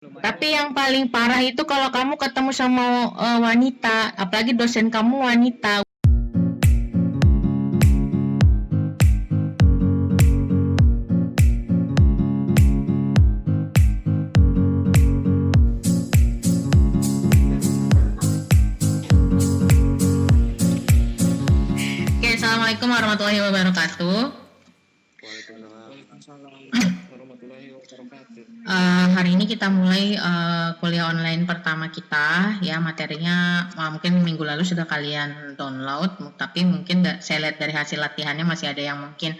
Tapi yang paling parah itu kalau kamu ketemu sama wanita, apalagi dosen kamu wanita. Oke, assalamualaikum warahmatullahi wabarakatuh. Waalaikumsalam warahmatullahi wabarakatuh. Hari ini kita mulai kuliah online pertama kita, ya materinya mungkin minggu lalu sudah kalian download, tapi mungkin saya lihat dari hasil latihannya masih ada yang mungkin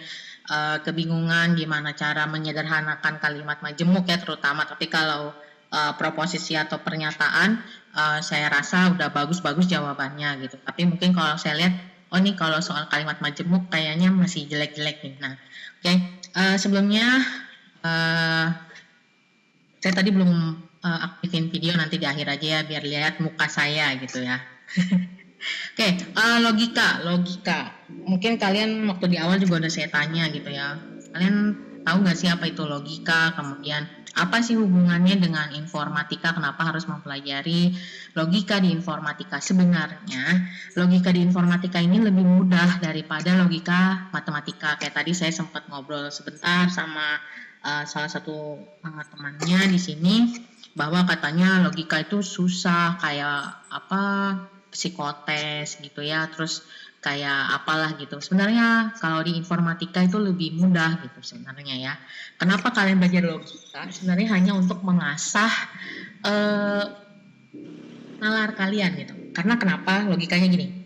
kebingungan gimana cara menyederhanakan kalimat majemuk ya terutama. Tapi kalau proposisi atau pernyataan saya rasa udah bagus-bagus jawabannya gitu. Tapi mungkin kalau saya lihat, oh nih kalau soal kalimat majemuk kayaknya masih jelek-jelek nih. Nah, oke. Sebelumnya saya tadi belum aktifin video, nanti di akhir aja ya biar lihat muka saya gitu ya. Oke, logika. Mungkin kalian waktu di awal juga udah saya tanya gitu ya. Kalian tahu nggak sih apa itu logika? Kemudian apa sih hubungannya dengan informatika? Kenapa harus mempelajari logika di informatika? Sebenarnya logika di informatika ini lebih mudah daripada logika matematika. Kayak tadi saya sempat ngobrol sebentar sama salah satu temannya di sini bahwa katanya logika itu susah, kayak apa psikotes gitu ya, terus kayak apalah gitu. Sebenarnya kalau di informatika itu lebih mudah gitu sebenarnya ya. Kenapa kalian belajar logika? Sebenarnya hanya untuk mengasah nalar kalian gitu. Karena kenapa? Logikanya gini.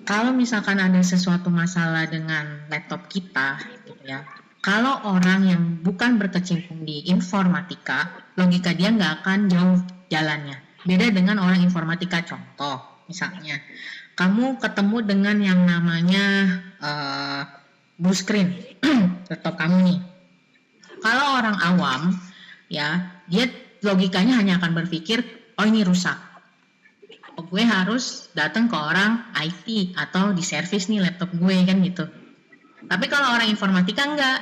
Kalau misalkan ada sesuatu masalah dengan laptop kita gitu ya, kalau orang yang bukan berkecimpung di informatika, logika dia nggak akan jauh jalannya. Beda dengan orang informatika. Contoh, misalnya, kamu ketemu dengan yang namanya blue screen, laptop kamu nih. Kalau orang awam, ya, dia logikanya hanya akan berpikir, oh ini rusak. Gue harus datang ke orang IT atau di servis nih laptop gue kan gitu. Tapi kalau orang informatika enggak.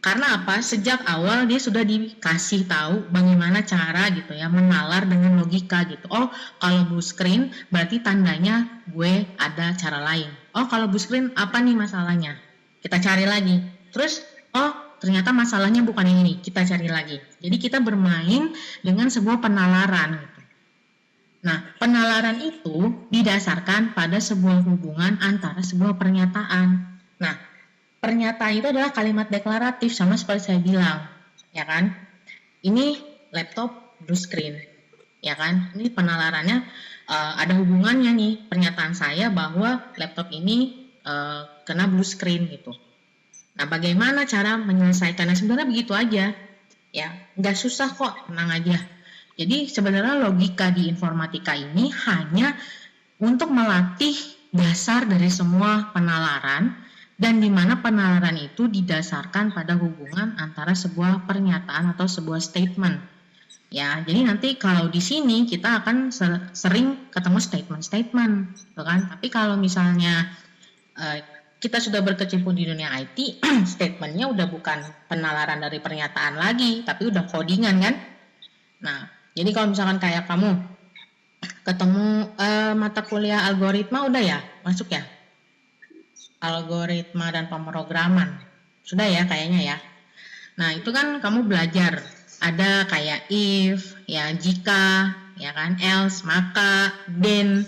Karena apa? Sejak awal dia sudah dikasih tahu bagaimana cara gitu ya menalar dengan logika gitu. Oh, kalau blue screen berarti tandanya gue ada cara lain. Oh, kalau blue screen apa nih masalahnya? Kita cari lagi. Terus, oh ternyata masalahnya bukan yang ini. Kita cari lagi. Jadi kita bermain dengan sebuah penalaran gitu. Nah, penalaran itu didasarkan pada sebuah hubungan antara sebuah pernyataan. Nah, pernyataan itu adalah kalimat deklaratif sama seperti saya bilang, ya kan? Ini laptop blue screen, ya kan? Ini penalarannya ada hubungannya nih pernyataan saya bahwa laptop ini kena blue screen gitu. Nah, bagaimana cara menyelesaikannya? Sebenarnya begitu aja, ya, nggak susah kok, tenang aja. Jadi sebenarnya logika di informatika ini hanya untuk melatih dasar dari semua penalaran, dan di mana penalaran itu didasarkan pada hubungan antara sebuah pernyataan atau sebuah statement. Ya, jadi nanti kalau di sini kita akan sering ketemu statement-statement, gitu kan? Tapi kalau misalnya kita sudah berkecimpung di dunia IT, statementnya udah bukan penalaran dari pernyataan lagi, tapi udah codingan kan? Nah, jadi kalau misalkan kayak kamu ketemu mata kuliah algoritma udah ya, masuk ya? Algoritma dan pemrograman. Sudah ya kayaknya ya. Nah, itu kan kamu belajar ada kayak if, ya jika, ya kan, else, maka, then.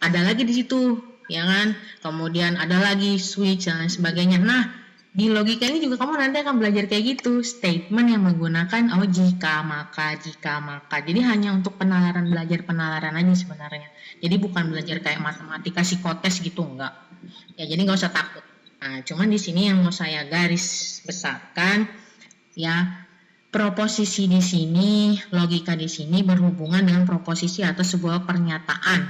Ada lagi di situ, ya kan? Kemudian ada lagi switch dan lain sebagainya. Nah, di logika ini juga kamu nanti akan belajar kayak gitu, statement yang menggunakan jika, maka, jika, maka. Jadi hanya untuk penalaran, belajar penalaran aja sebenarnya. Jadi bukan belajar kayak matematika psikotes gitu, enggak. Ya, jadi nggak usah takut. Nah, cuman di sini yang mau saya garis besarkan, ya, proposisi di sini, logika di sini berhubungan dengan proposisi atau sebuah pernyataan.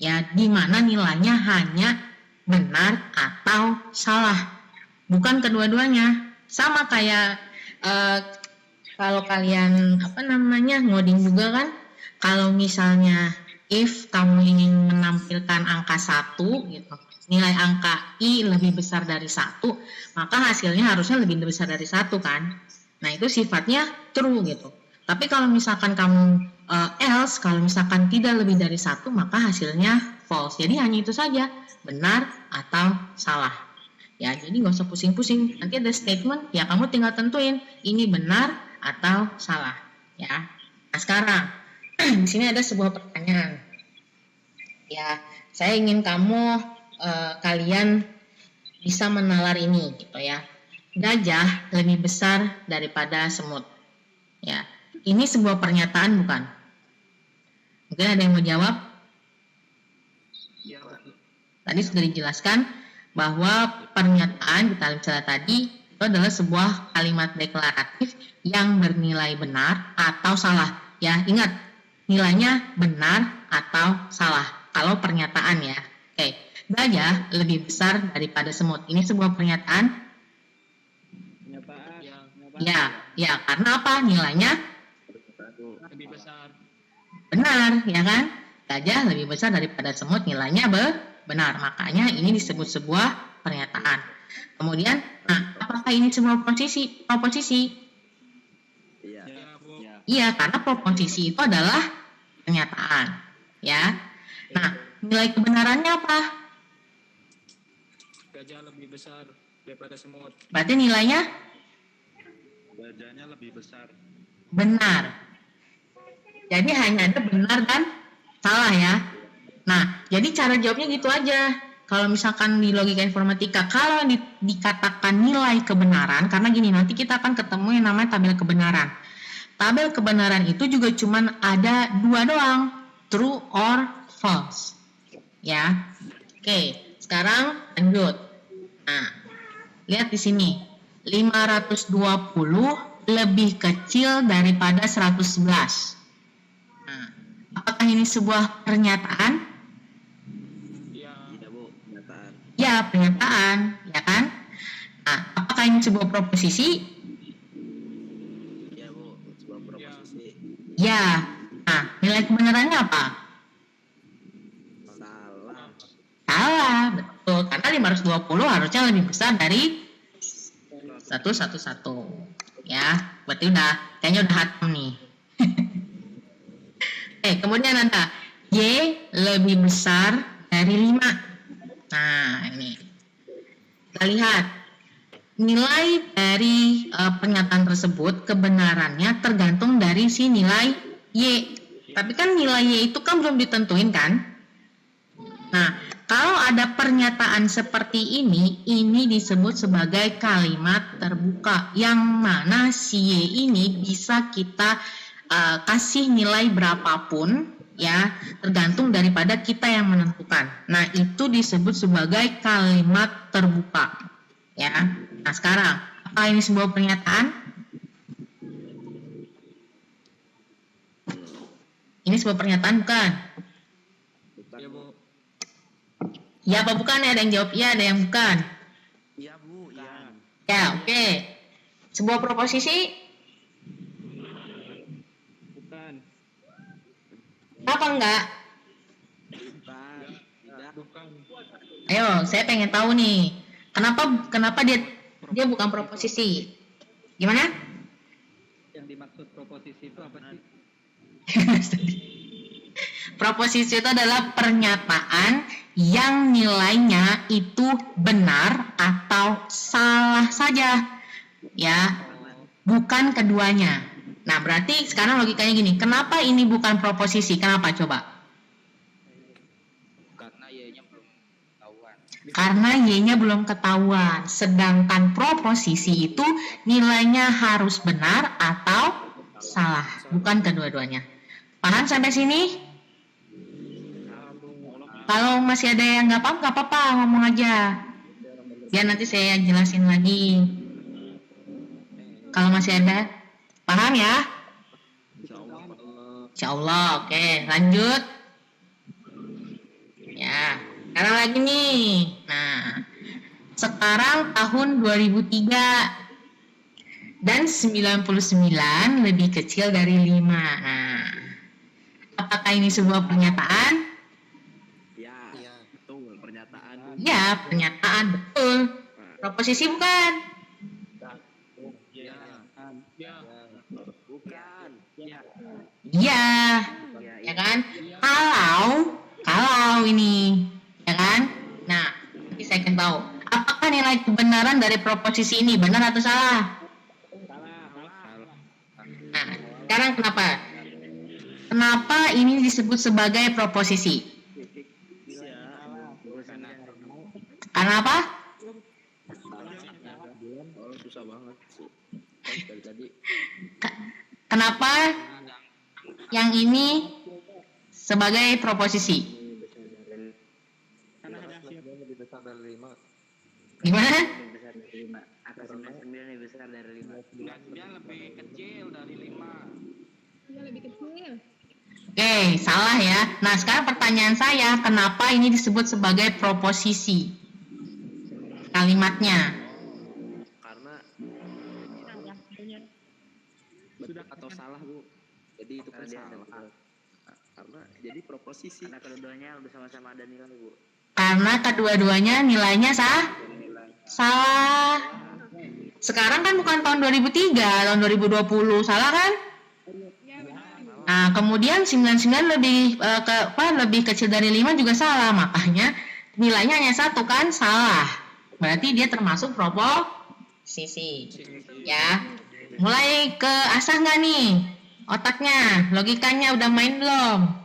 Ya, di mana nilainya hanya benar atau salah. Bukan kedua-duanya. Sama kayak kalau kalian ngoding juga kan, kalau misalnya if kamu ingin menampilkan angka 1 gitu, nilai angka i lebih besar dari 1, maka hasilnya harusnya lebih besar dari 1 kan. Nah, itu sifatnya true gitu. Tapi kalau misalkan kamu else, kalau misalkan tidak lebih dari satu, maka hasilnya false. Jadi hanya itu saja, benar atau salah. Ya, jadi nggak usah pusing-pusing. Nanti ada statement, ya kamu tinggal tentuin ini benar atau salah. Ya. Nah sekarang di sini ada sebuah pertanyaan. Ya, saya ingin kalian bisa menalar ini, gitu ya. Gajah lebih besar daripada semut. Ya, ini sebuah pernyataan bukan? Mungkin ada yang mau jawab? Ya, Pak. Tadi sudah dijelaskan bahwa pernyataan kita bicara tadi itu adalah sebuah kalimat deklaratif yang bernilai benar atau salah. Ya, ingat, nilainya benar atau salah kalau pernyataan ya. Oke, gajah lebih besar daripada semut. Ini sebuah pernyataan. Kenyataan. Ya, karena apa? Nilainya Lebih besar. benar, ya kan? Gajah lebih besar daripada semut, nilainya benar. Makanya ini disebut sebuah pernyataan. Kemudian, nah, apakah ini sebuah proposisi? Iya. Ya, Bu. Iya, karena proposisi itu adalah pernyataan, ya. Nah, nilai kebenarannya apa? Gajah lebih besar daripada semut. Berarti nilainya Gajahnya lebih besar. benar. Jadi hanya ada benar dan salah ya. Nah, jadi cara jawabnya gitu aja. Kalau misalkan di logika informatika, kalau dikatakan nilai kebenaran, karena gini, nanti kita akan ketemu yang namanya tabel kebenaran. Tabel kebenaran itu juga cuman ada dua doang, true or false. Ya. Oke, sekarang lanjut. Nah, lihat di sini. 520 lebih kecil daripada 111. Nah, apakah ini sebuah pernyataan? Iya. Iya, Bu. Pernyataan. Ya, pernyataan, ya kan? Nah, apakah ini sebuah proposisi? Iya, Bu. Sebuah proposisi. Ya. Nah, nilai kebenarannya apa? Salah. Salah, betul. Karena 520 harusnya lebih besar dari 111. Ya, berarti kayaknya udah hatam nih. Kemudian ada Y lebih besar dari 5. Nah, ini. Kita lihat. Nilai dari pernyataan tersebut, kebenarannya tergantung dari si nilai Y. Tapi kan nilai Y itu kan belum ditentuin kan? Nah, kalau ada pernyataan seperti ini disebut sebagai kalimat terbuka, yang mana si Y ini bisa kita kasih nilai berapapun, ya, tergantung daripada kita yang menentukan. Nah, itu disebut sebagai kalimat terbuka, ya. Nah, sekarang, apa ini sebuah pernyataan? Ini sebuah pernyataan bukan? Iya, Bu. Ya apa bukan? Ada yang jawab ya, ada yang bukan. Iya, Bu. Iya. Ya, oke. Sebuah proposisi? Bukan. Apa enggak? Bukan. Tidak. Bukan. Ayo, saya pengen tahu nih. Kenapa dia bukan proposisi? Gimana? Yang dimaksud proposisi itu apa sih? Proposisi itu adalah pernyataan yang nilainya itu benar atau salah saja. Ya, bukan keduanya. Nah, berarti sekarang logikanya gini, kenapa ini bukan proposisi? Kenapa coba? Karena Y-nya belum ketahuan. Karena Y-nya belum ketahuan. Sedangkan proposisi itu nilainya harus benar atau salah, bukan kedua-duanya. Paham sampai sini? Kalau masih ada yang nggak paham, nggak apa-apa, ngomong aja. Biar nanti saya jelasin lagi. Kalau masih ada, paham ya? Insya Allah. Oke, lanjut. Ya, sekarang lagi nih. Nah, sekarang tahun 2003 dan 99 lebih kecil dari 5. Nah, apakah ini sebuah pernyataan? Ya, betul. Pernyataan. Ya, pernyataan, betul. Proposisi bukan? Ya. Bukan. Iya, ya kan? Kalau ini, ya kan? Nah, nanti saya akan tahu. Apakah nilai kebenaran dari proposisi ini benar atau salah? Nah, sekarang kenapa? Kenapa ini disebut sebagai proposisi? Karena apa? Susah banget sih. Tadi. Kenapa yang ini sebagai proposisi? Lebih besar dari 5. Gimana? Lebih besar dari 5. Angka 99 lebih besar dari 5. Dia lebih kecil dari 5. Iya, lebih kecil. Oke, salah ya. Nah, sekarang pertanyaan saya, kenapa ini disebut sebagai proposisi? Kalimatnya. Karena Salah, benar. betul atau salah, Bu. Jadi itu kan Karena dia salah. betul. Karena jadi proposisi. Karena kedua-duanya udah sama-sama ada nilai, Bu. Karena kedua-duanya nilainya salah. Sekarang kan bukan tahun 2003, tahun 2020, salah kan? Ya, benar. Nah, kemudian 99 lebih kecil dari 5 juga salah, makanya nilainya hanya 1 kan, salah. Berarti dia termasuk proposisi. Ya. Mulai ke asah nggak nih? Otaknya, logikanya udah main belum?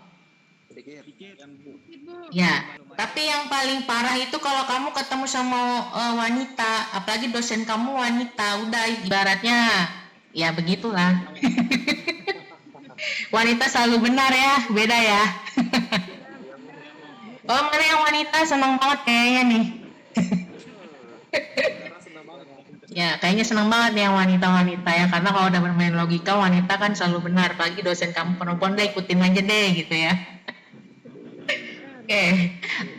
Sedikit. Ibu. Ya. Tapi yang paling parah itu kalau kamu ketemu sama wanita, apalagi dosen kamu wanita, udah ibaratnya ya begitulah. Wanita selalu benar ya, beda ya. Oh, mana yang wanita senang banget kayaknya nih. Ya, kayaknya senang banget nih yang wanita-wanita ya, karena kalau udah bermain logika wanita kan selalu benar. Apalagi dosen kamu perempuan, deh ikutin aja deh gitu ya. Oke,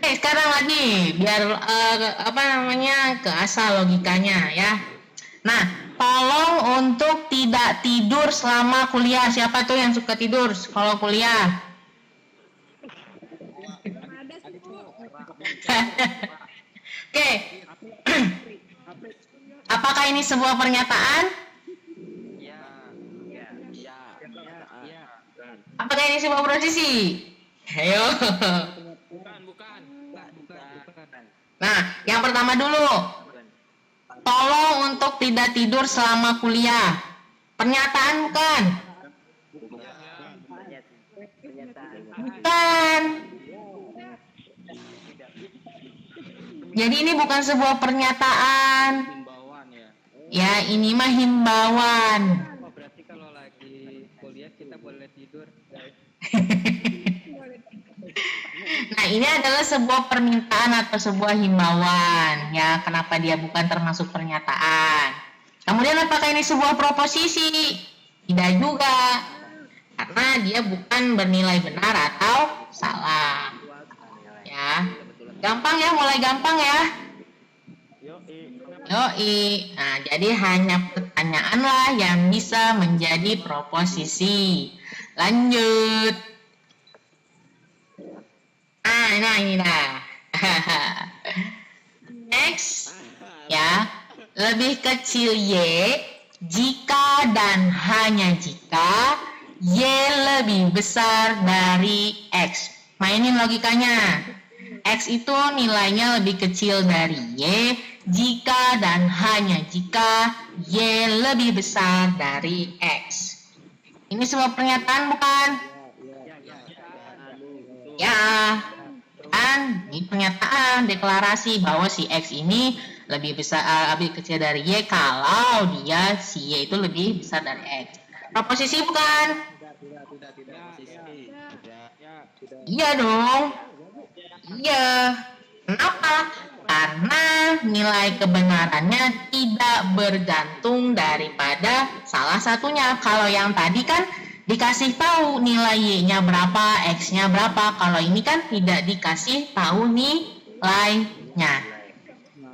sekarang lagi biar ke asal logikanya ya. Nah, tolong untuk tidak tidur selama kuliah. Siapa tuh yang suka tidur kalau kuliah? Ada sih, Bu. Oke. Apakah ini sebuah pernyataan? Iya. Ya. Iya. Apakah ini sebuah proposisi? Ayo. Bukan. Nah, yang pertama dulu. Bukan. Tolong untuk tidak tidur selama kuliah. Pernyataan bukan? Pernyataan. Bukan. Jadi ini bukan sebuah pernyataan. Himbauan ya. Ya, ini mah himbauan. Oh, berarti kalau lagi kuliah kita boleh tidur. Nah, ini adalah sebuah permintaan atau sebuah himbauan. Ya, kenapa dia bukan termasuk pernyataan? Kemudian apakah ini sebuah proposisi? Tidak juga. Karena dia bukan bernilai benar atau salah. Ya. Gampang ya, mulai gampang ya. Yoi. Nah, jadi hanya pertanyaan lah yang bisa menjadi proposisi. Lanjut. Nah ini dah. Next. Ya. Lebih kecil Y jika dan hanya jika Y lebih besar dari X. Mainin logikanya. X itu nilainya lebih kecil dari Y jika dan hanya jika Y lebih besar dari X. Ini sebuah pernyataan bukan? Ya, kan? Ini pernyataan, deklarasi bahwa si X ini lebih besar, lebih kecil dari Y kalau dia si Y itu lebih besar dari X. Proposisi bukan? Iya dong. Iya. Kenapa? Karena nilai kebenarannya tidak bergantung daripada salah satunya. Kalau yang tadi kan dikasih tahu nilai Y-nya berapa, X-nya berapa. Kalau ini kan tidak dikasih tahu nilainya.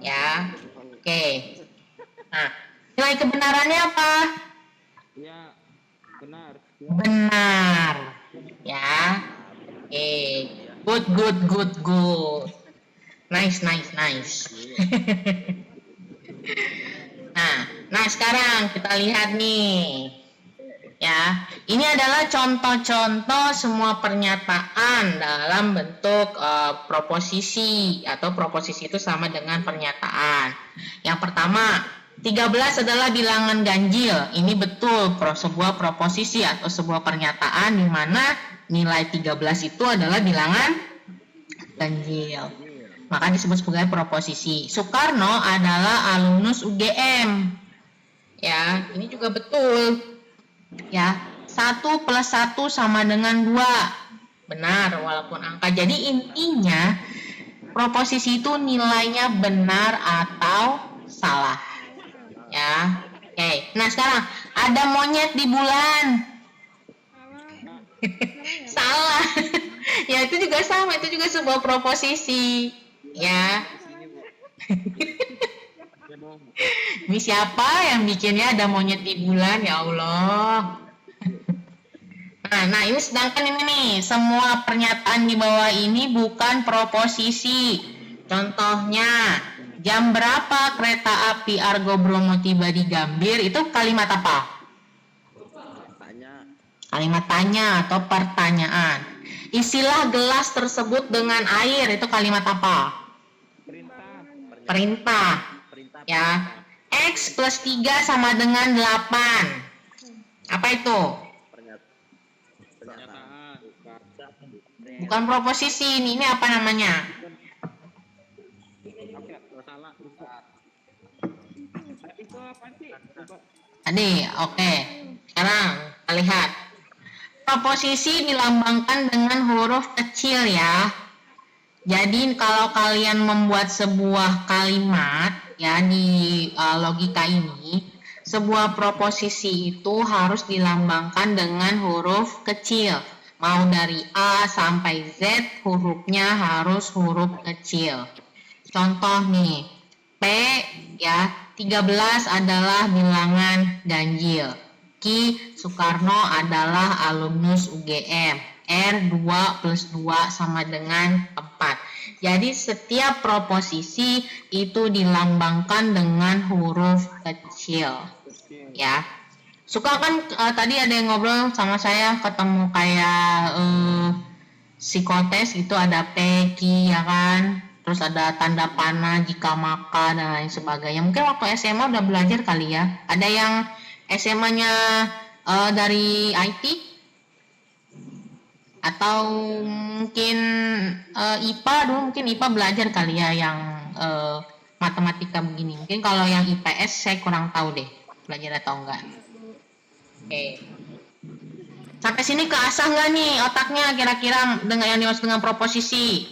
Ya. Oke. Nah, nilai kebenarannya apa? Ya, benar. Benar. Ya. Good. Nice. Nah, sekarang kita lihat nih. Ya, Ini adalah contoh-contoh semua pernyataan dalam bentuk proposisi, atau proposisi itu sama dengan pernyataan. Yang pertama, 13 adalah bilangan ganjil. Ini betul sebuah proposisi atau sebuah pernyataan di mana nilai 13 itu adalah bilangan ganjil. Maka disebut sebagai proposisi. Soekarno adalah alumnus UGM. Ya, ini juga betul. Ya. 1 plus 1 sama dengan 2. Benar, walaupun angka. Jadi intinya, proposisi itu nilainya benar atau salah. Ya, oke. Nah sekarang, ada monyet di bulan. Salah. Ya itu juga sama, itu juga sebuah proposisi. Ya. Ini siapa yang bikinnya ada monyet di bulan? Ya Allah. Nah ini sedangkan ini nih, semua pernyataan di bawah ini bukan proposisi. Contohnya, jam berapa kereta api Argo Bromo tiba di Gambir, itu kalimat apa? Kalimat tanya atau pertanyaan. Isilah gelas tersebut dengan air, itu kalimat apa? Perintah. Ya. X plus 3 sama dengan 8. Apa itu? Bukan proposisi, ini apa namanya? Tadi, oke. Sekarang kita lihat. Proposisi dilambangkan dengan huruf kecil ya. Jadi kalau kalian membuat sebuah kalimat ya di logika ini, sebuah proposisi itu harus dilambangkan dengan huruf kecil. Mau dari A sampai Z, hurufnya harus huruf kecil. Contoh nih, P ya, 13 adalah bilangan ganjil. Q, Soekarno adalah alumnus UGM. R, 2 plus 2 sama dengan 4. Jadi setiap proposisi itu dilambangkan dengan huruf kecil. Ya. Suka kan tadi ada yang ngobrol sama saya, ketemu kayak psikotes itu ada P, Q ya kan, terus ada tanda panah, jika maka dan lain sebagainya. Mungkin waktu SMA udah belajar kali ya. Ada yang SMA-nya dari IT atau mungkin IPA dulu, mungkin IPA belajar kali ya yang matematika begini. Mungkin kalau yang IPS saya kurang tahu deh belajar atau enggak. Oke. Sampai sini keasah nggak nih otaknya kira-kira dengan yang dimaksud dengan proposisi?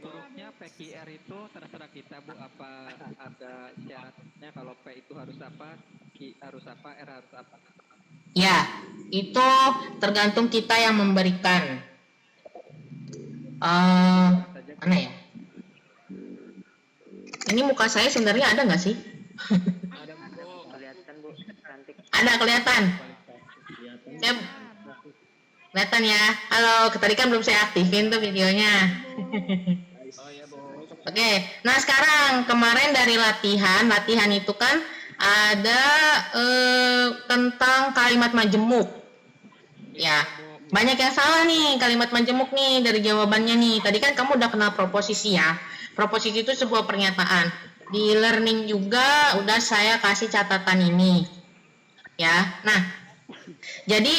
Hurufnya PQR itu terserah kita Bu, apa ada syaratnya kalau P itu harus apa, Q harus apa, R harus apa? Ya, itu tergantung kita yang memberikan. Mana ya? Ini muka saya sebenarnya ada nggak sih? Kelihatan Bu, cantik. Ada kelihatan. Ya, kelihatan ya. Halo, tadi kan belum saya aktifin tuh videonya. Oke, nah sekarang kemarin dari latihan itu kan ada tentang kalimat majemuk. Ya, banyak yang salah nih kalimat majemuk nih dari jawabannya nih. Tadi kan kamu udah kenal proposisi ya. Proposisi itu sebuah pernyataan. Di learning juga udah saya kasih catatan ini. Ya, nah, jadi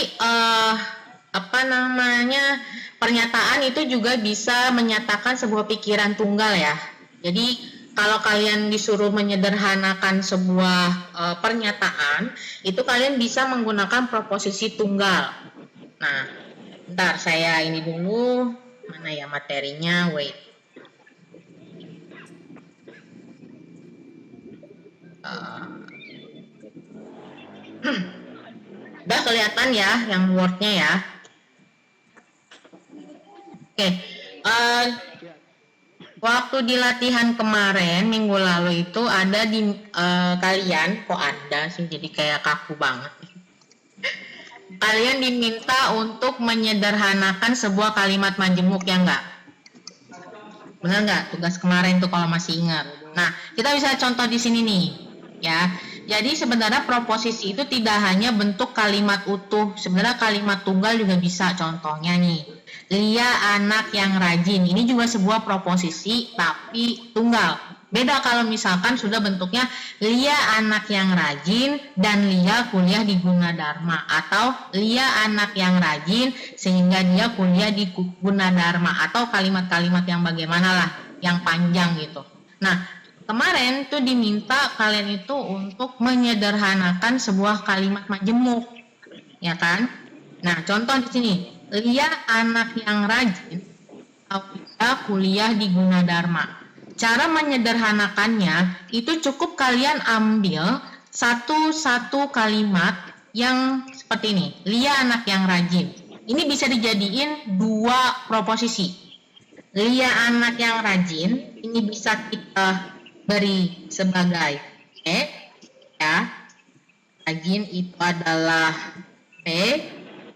pernyataan itu juga bisa menyatakan sebuah pikiran tunggal ya. Jadi kalau kalian disuruh menyederhanakan sebuah pernyataan, itu kalian bisa menggunakan proposisi tunggal. Nah, bentar saya ini dulu, mana ya materinya, wait. Udah kelihatan ya yang wordnya ya. Oke, waktu di latihan kemarin minggu lalu itu ada di kalian, kok ada sih jadi kayak kaku banget. Kalian diminta untuk menyederhanakan sebuah kalimat majemuk ya enggak? Benar enggak tugas kemarin tuh kalau masih ingat? Nah, kita bisa contoh di sini nih, ya. Jadi sebenarnya proposisi itu tidak hanya bentuk kalimat utuh, sebenarnya kalimat tunggal juga bisa. Contohnya nih, Lia anak yang rajin. Ini juga sebuah proposisi tapi tunggal. Beda kalau misalkan sudah bentuknya Lia anak yang rajin dan Lia kuliah di Gunadarma, atau Lia anak yang rajin sehingga dia kuliah di Gunadarma, atau kalimat-kalimat yang bagaimana lah, yang panjang gitu. Nah, kemarin tuh diminta kalian itu untuk menyederhanakan sebuah kalimat majemuk, ya kan? Nah, contoh di sini, Lia anak yang rajin, Lia kuliah di Gunadarma. Cara menyederhanakannya itu cukup kalian ambil satu kalimat yang seperti ini, Lia anak yang rajin. Ini bisa dijadiin dua proposisi. Lia anak yang rajin, ini bisa kita beri sebagai P, ya. Rajin itu adalah P,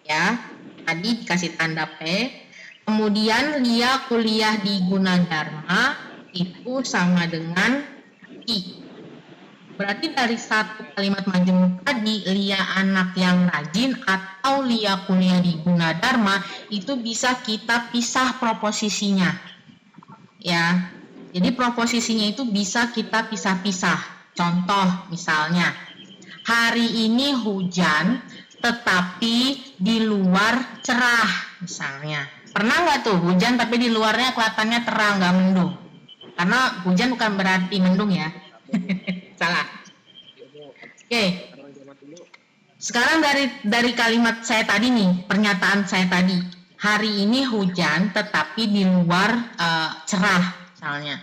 ya. Tadi dikasih tanda P. Kemudian Lia kuliah di Gunadarma itu sama dengan I. Berarti dari satu kalimat majemuk tadi, Lia anak yang rajin atau Lia kuliah di Gunadarma, itu bisa kita pisah proposisinya. Ya. Jadi proposisinya itu bisa kita pisah-pisah. Contoh misalnya, hari ini hujan tetapi di luar cerah misalnya. Pernah nggak tuh hujan tapi di luarnya kelihatannya terang, nggak mendung? Karena hujan bukan berarti mendung ya. Salah. Oke. Sekarang dari kalimat saya tadi nih, pernyataan saya tadi. Hari ini hujan tetapi di luar cerah misalnya.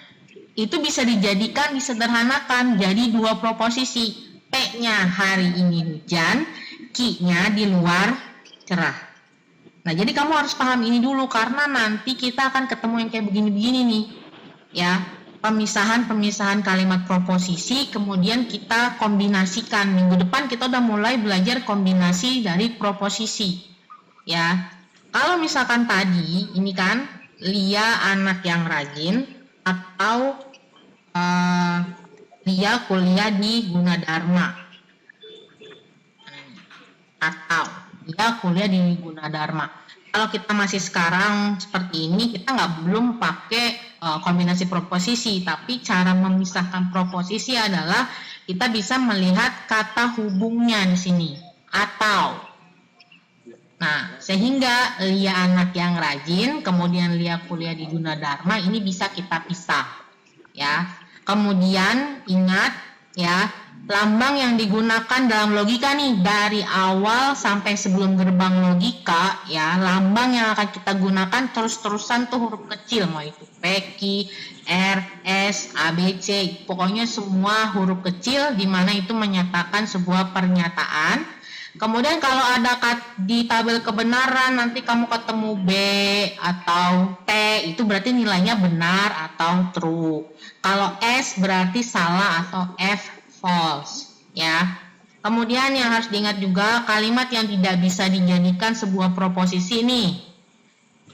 Itu bisa dijadikan, disederhanakan jadi dua proposisi. P-nya hari ini hujan, Q-nya di luar cerah. Nah, jadi kamu harus paham ini dulu karena nanti kita akan ketemu yang kayak begini-begini nih. Ya, pemisahan kalimat proposisi, kemudian kita kombinasikan. Minggu depan kita udah mulai belajar kombinasi dari proposisi. Ya, kalau misalkan tadi ini kan Lia anak yang rajin atau Lia kuliah di Gunadarma, atau Lia kuliah di Gunadarma. Kalau kita masih sekarang seperti ini, kita belum pakai kombinasi proposisi, tapi cara memisahkan proposisi adalah kita bisa melihat kata hubungnya di sini, atau. Nah, sehingga Lia anak yang rajin, kemudian Lia kuliah di Gunadarma, ini bisa kita pisah, ya. Kemudian ingat, ya, lambang yang digunakan dalam logika nih dari awal sampai sebelum gerbang logika, ya, lambang yang akan kita gunakan terus-terusan tuh huruf kecil, mau itu P, Q, R, S, A, B, C, pokoknya semua huruf kecil di mana itu menyatakan sebuah pernyataan. Kemudian kalau ada di tabel kebenaran nanti kamu ketemu B atau T, itu berarti nilainya benar atau true. Kalau S berarti salah atau F false, ya. Kemudian yang harus diingat juga kalimat yang tidak bisa dijadikan sebuah proposisi nih.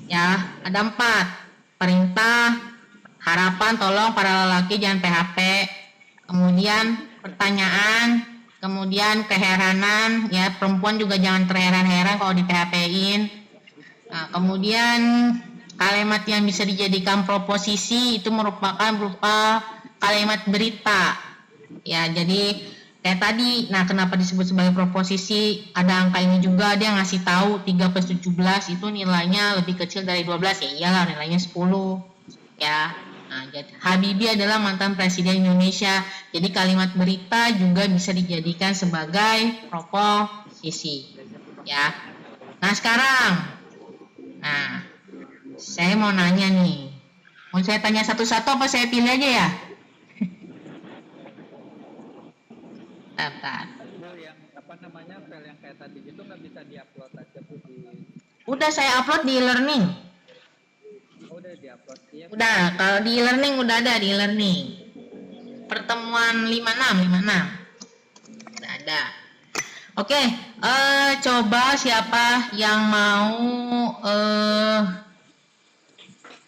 Ya, ada 4. Perintah, harapan, tolong para lelaki jangan PHP. Kemudian pertanyaan, kemudian keheranan, ya, perempuan juga jangan terheran-heran kalau di PHP-in. Nah, kemudian kalimat yang bisa dijadikan proposisi itu merupakan berupa kalimat berita. Ya, jadi kayak tadi, nah kenapa disebut sebagai proposisi? Ada angka ini juga, dia ngasih tahu 3 plus 17 itu nilainya lebih kecil dari 12, ya iyalah nilainya 10. Ya. Nah, jadi Habibie adalah mantan presiden Indonesia. Jadi kalimat berita juga bisa dijadikan sebagai proposisi. Ya. Nah, sekarang. Nah, saya mau nanya nih. Mau saya tanya satu-satu apa saya pilih aja ya? Bentar. Yang apa namanya file yang kayak tadi itu nggak bisa diupload aja tuh di. Udah saya upload di e-learning. Udah diupload ya. Udah, kalau di e-learning udah ada di e-learning. Pertemuan 56. Udah ada. Oke, coba siapa yang mau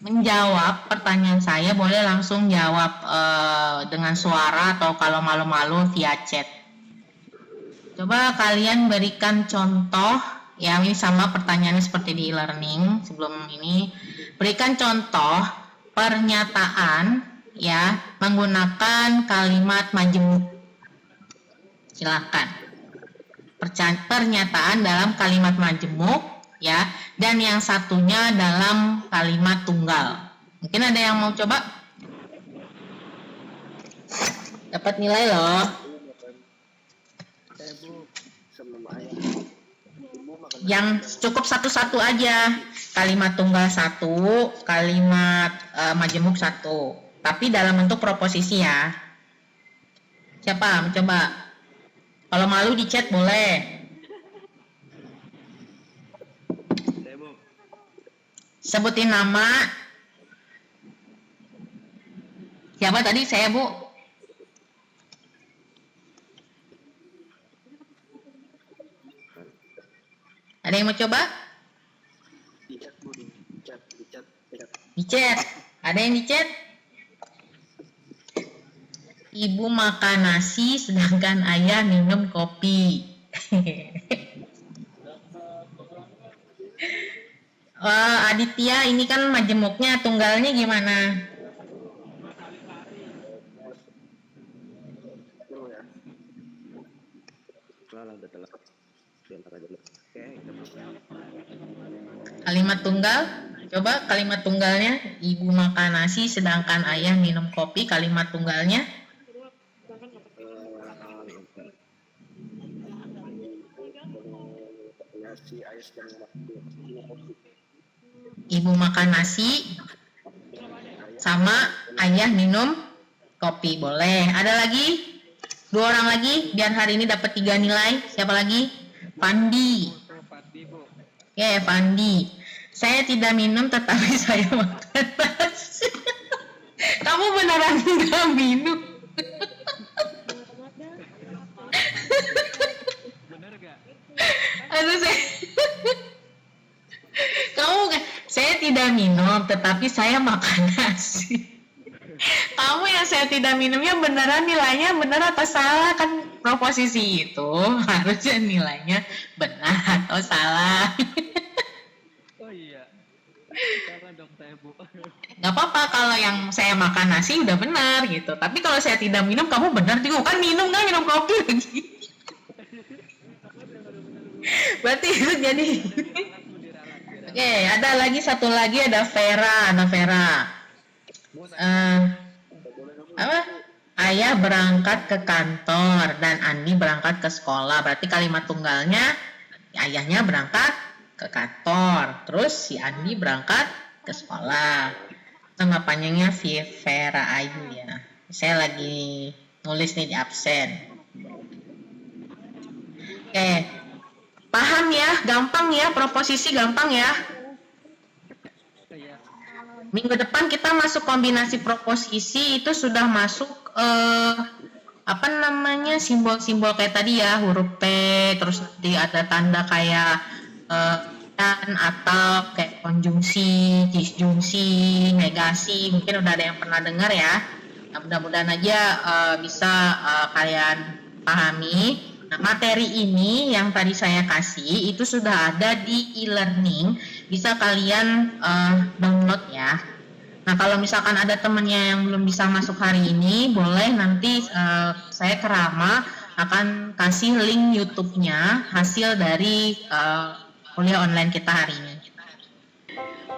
menjawab pertanyaan saya, boleh langsung jawab dengan suara atau kalau malu-malu via chat. Coba kalian berikan contoh, ya ini sama pertanyaannya seperti di e-learning sebelum ini. Berikan contoh pernyataan ya menggunakan kalimat majemuk. Silakan. Pernyataan dalam kalimat majemuk ya, dan yang satunya dalam kalimat tunggal. Mungkin ada yang mau coba? Dapat nilai loh. Yang cukup satu-satu aja. Kalimat tunggal satu, kalimat majemuk satu. Tapi dalam bentuk proposisi ya. Siapa mau coba? Kalau malu di chat boleh. Sebutin nama. Siapa tadi? Saya, Bu. Ada yang mau coba? Di chat. Ada yang di chat? Ibu makan nasi sedangkan ayah minum kopi. Aditya, ini kan majemuknya, tunggalnya gimana? Kalimat tunggal, coba kalimat tunggalnya, ibu makan nasi sedangkan ayah minum kopi, kalimat tunggalnya. Ibu makan nasi sama ayah minum kopi, boleh. Ada lagi? 2 orang lagi, biar hari ini dapat 3 nilai. Siapa lagi? Pandi. Oke, Pandi. Saya tidak minum tetapi saya makan nasi. Kamu beneran nggak minum? Bener gak? Aduh, saya tidak minum tetapi saya makan nasi. Kamu yang saya tidak minumnya beneran nilainya benar atau salah? Kan proposisi itu harusnya nilainya benar atau salah. Oh iya. Salah dong saya, Bu. Gak apa-apa kalau yang saya makan nasi udah benar gitu. Tapi kalau saya tidak minum, kamu benar juga. Kan minum kan, minum kopi lagi. Berarti itu jadi. Oke, ada lagi satu lagi, ada Vera. Nah, Vera. Apa? Ayah berangkat ke kantor dan Andi berangkat ke sekolah. Berarti kalimat tunggalnya ayahnya berangkat ke kantor, terus si Andi berangkat ke sekolah. Nama panjangnya Vera Ayu ya. Saya lagi nulis nih di absen. Oke, paham ya? Gampang ya, proposisi gampang ya. Minggu depan kita masuk kombinasi proposisi, itu sudah masuk simbol-simbol kayak tadi ya, huruf P, terus nanti ada tanda kayak dan atau kayak konjungsi, disjungsi, negasi. Mungkin udah ada yang pernah dengar ya. Nah, mudah-mudahan aja bisa kalian pahami. Nah, materi ini yang tadi saya kasih itu sudah ada di e-learning, bisa kalian download ya. Nah, kalau misalkan ada temennya yang belum bisa masuk hari ini, boleh nanti saya ke Rama akan kasih link YouTube-nya hasil dari kuliah online kita hari ini.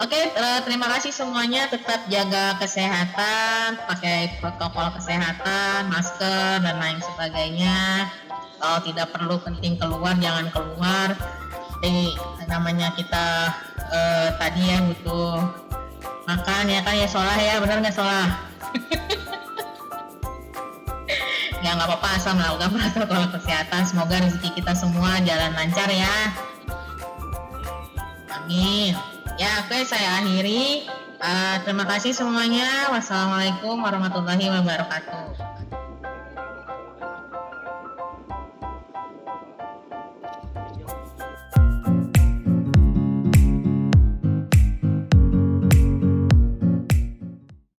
Oke, terima kasih semuanya. Tetap jaga kesehatan, pakai protokol kesehatan, masker dan lain sebagainya. Kalau tidak perlu penting keluar, jangan keluar. Jadi namanya kita tadi ya butuh makan ya kan ya, sholah ya, benar nggak sholah? Ya nggak apa-apa, asal melakukan protokol kesehatan. Semoga rezeki kita semua jalan lancar ya. Amin. Ya, oke, saya akhiri. Terima kasih semuanya. Wassalamualaikum warahmatullahi wabarakatuh.